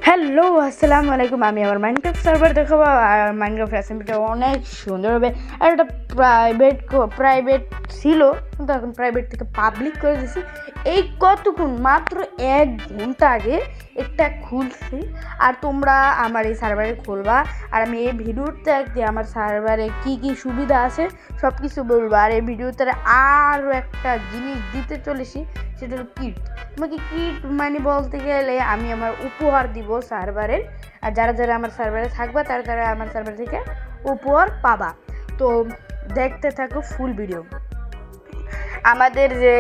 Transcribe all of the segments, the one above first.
Hello আসসালামু আলাইকুম। আমি আমার মাইনক্রাফট সার্ভার দেখাবো আর মাইনক্রাফট অ্যাসেম্বলিটা অনেক সুন্দর হবে। আর এটা প্রাইভেট ছিল, কিন্তু এখন প্রাইভেট থেকে পাবলিক করে দিয়েছি। এই কতক্ষণ মাত্র 1 ঘন্টা আগে এটা খুলছি। আর তোমরা আমার এই সার্ভারে খুলবা, আর আমি এই ভিডিওতে আমার সার্ভারে কি কি সুবিধা আছে সব কিছু বলবো। আর এই ভিডিওতে আরও একটা জিনিস দিতে চলেছি, সেটা হলো কিট। তোমাকে কিট মানে বলতে গেলে আমি আমার উপহার দিব সার্ভারের, আর যারা যারা আমার সার্ভারে থাকবা তারা তারা আমার সার্ভার থেকে উপহার পাবা। তো দেখতে থাকো ফুল ভিডিও। আমাদের যে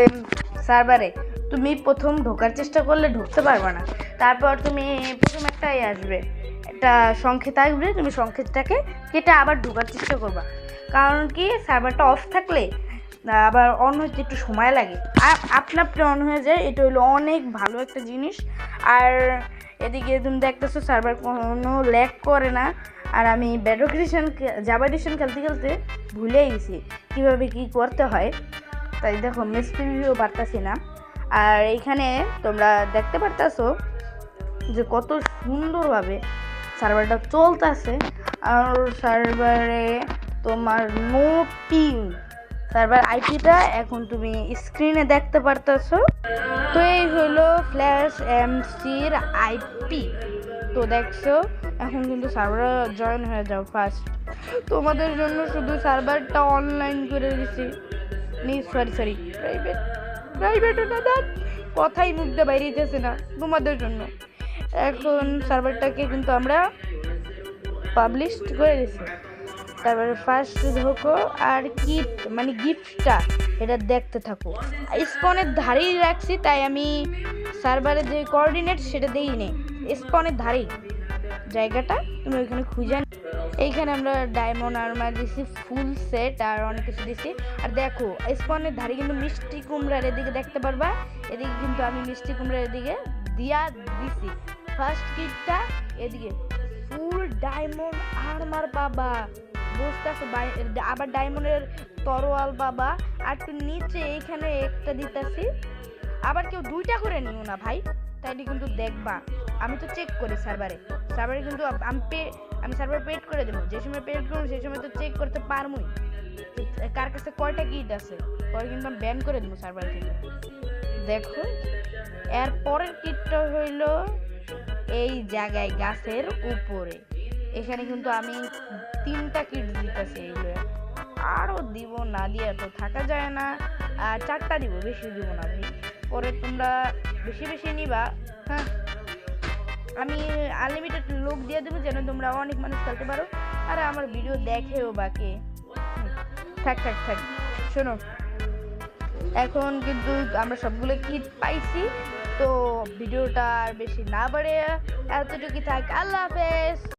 সার্ভারে তুমি প্রথম ঢোকার চেষ্টা করলে ঢুকতে পারবে না। তারপর তুমি প্রথম একটাই আসবে, একটা সংকেত আসবে, তুমি সংকেতটাকে কেটে আবার ঢোকার চেষ্টা করবা। কারণ কি, সার্ভারটা অফ থাকলে আবার অন হতে একটু সময় লাগে, আর আপনা আপনি অন হয়ে যায়। এটা হলো অনেক ভালো একটা জিনিস। আর এদিকে তুমি দেখতেছো সার্ভার কোনো ল্যাগ করে না। আর আমি ব্যাডরক এডিশন, জাভা এডিশন খেলতে খেলতে ভুলেই গেছি কীভাবে কী করতে হয়, তাই দেখো মিস্ত্রিও পারতাছি না। আর এইখানে তোমরা দেখতে পারতাছো যে কত সুন্দরভাবে সার্ভারটা চলতেছে। আর সার্ভারে তোমার নো পিং, সার্ভার আইপিটা এখন তুমি স্ক্রিনে দেখতে পারতেছো। তো এই হলো ফ্ল্যাশ এমসির আইপি। তো দেখছো এখন কিন্তু সার্ভার জয়েন হয়ে যাও ফার্স্ট। তোমাদের জন্য শুধু সার্ভারটা অনলাইন করে দিছি, সরি প্রাইভেট না, কথাই মুখ দিয়ে বাইরে যেতেছে না তোমাদের জন্য। এখন সার্ভারটাকে কিন্তু আমরা পাবলিশ করে দিছি। তারপরে ফার্স্ট ঢোকো, আর কিট মানে গিফটটা এটা দেখতে থাকো। স্পনের ধারেই রাখছি, তাই আমি সার্ভারের যে কোঅর্ডিনেট সেটা দিই নেই, স্পনের ধারেই জায়গাটা তুমি ওইখানে খুঁজে। এইখানে আমরা ডায়মন্ড আর্মার দিছি ফুল সেট আর অনেক কিছু দিছি। আর দেখো স্পনের ধারে কিন্তু মিষ্টি কুমড়ার এদিকে দেখতে পারবা, এদিকে কিন্তু আমি মিষ্টি কুমড়ার এদিকে দিয়া দিছি। ফার্স্ট কিটটা এদিকে ফুল ডায়মন্ড আর্মার পাবা, বুঝতেছো? আবার ডায়মন্ডের তরোয়াল পাবা। আর একটু নিচে এইখানে একটা দিতেছি। আবার কেউ 2টা করে নিও না ভাই, তাইলে কিন্তু দেখবা। আমি তো চেক করি সার্ভারে কিন্তু আমি সার্ভার পেড করে দেবো। যে সময় পেড করবো সেই সময় তো চেক করতে পারবোই কার কাছে কয়টা কিট আছে, পরে কিন্তু আমি ব্যান করে দেবো সার্ভার থেকে। দেখো এর পরের কিটটা হইল এই জায়গায় গাছের উপরে। এখানে কিন্তু আমি 3টা কিট দিতেছি। এইগুলো আরও দিব, না দিয়ে তো থাকা যায় না। আর 4টা দিব, বেশি দিব না ভাই। পরে তোমরা বেশি বেশি নিবা। হ্যাঁ, আমি আনলিমিটেড লোক দিয়ে দেবো যেন তোমরা অনেক মানুষ খেলতে পারো, আর আমার ভিডিও দেখেও বাকি। থাক শোনো, এখন কিন্তু আমরা সবগুলো কিট পাইছি। তো ভিডিওটা আর বেশি না বাড়ে এতটুকু থাক। আল্লাহ হাফেজ।